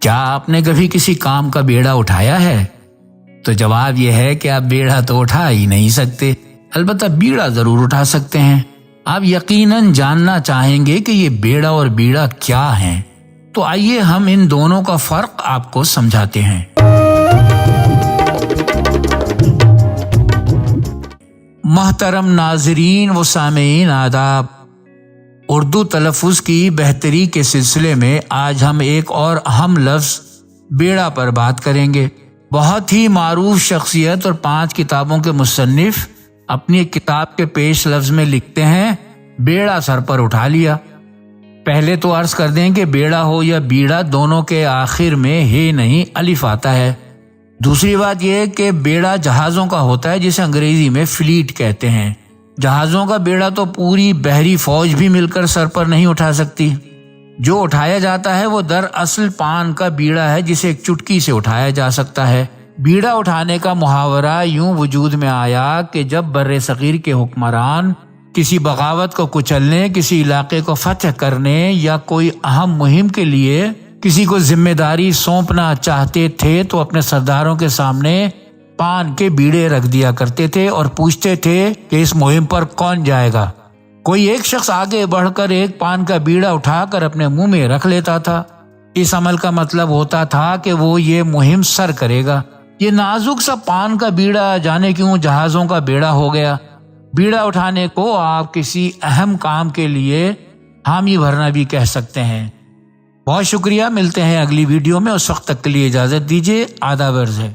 کیا آپ نے کبھی کسی کام کا بیڑا اٹھایا ہے؟ تو جواب یہ ہے کہ آپ بیڑا تو اٹھا ہی نہیں سکتے، البتہ بیڑا ضرور اٹھا سکتے ہیں۔ آپ یقیناً جاننا چاہیں گے کہ یہ بیڑا اور بیڑا کیا ہیں، تو آئیے ہم ان دونوں کا فرق آپ کو سمجھاتے ہیں۔ محترم ناظرین و سامعین آداب، اردو تلفظ کی بہتری کے سلسلے میں آج ہم ایک اور اہم لفظ بیڑا پر بات کریں گے۔ بہت ہی معروف شخصیت اور 5 کتابوں کے مصنف اپنی ایک کتاب کے پیش لفظ میں لکھتے ہیں بیڑا سر پر اٹھا لیا۔ پہلے تو عرض کر دیں کہ بیڑا ہو یا بیڑا، دونوں کے آخر میں ہے نہیں الف آتا ہے۔ دوسری بات یہ کہ بیڑا جہازوں کا ہوتا ہے جسے انگریزی میں فلیٹ کہتے ہیں۔ جہازوں کا بیڑا تو پوری بحری فوج بھی مل کر سر پر نہیں اٹھا سکتی۔ جو اٹھایا جاتا ہے وہ دراصل پان کا بیڑا ہے جسے ایک چٹکی سے اٹھایا جا سکتا ہے۔ بیڑا اٹھانے کا محاورہ یوں وجود میں آیا کہ جب بر صغیر کے حکمران کسی بغاوت کو کچلنے، کسی علاقے کو فتح کرنے یا کوئی اہم مہم کے لیے کسی کو ذمہ داری سونپنا چاہتے تھے تو اپنے سرداروں کے سامنے پان کے بیڑے رکھ دیا کرتے تھے اور پوچھتے تھے کہ اس مہم پر کون جائے گا۔ کوئی ایک شخص آگے بڑھ کر ایک پان کا بیڑا اٹھا کر اپنے منہ میں رکھ لیتا تھا۔ اس عمل کا مطلب ہوتا تھا کہ وہ یہ مہم سر کرے گا۔ یہ نازک سا پان کا بیڑا جانے کیوں جہازوں کا بیڑا ہو گیا۔ بیڑا اٹھانے کو آپ کسی اہم کام کے لیے حامی بھرنا بھی کہہ سکتے ہیں۔ بہت شکریہ، ملتے ہیں اگلی ویڈیو میں، اس وقت تک کے لیے اجازت دیجیے، آداب عرض ہے۔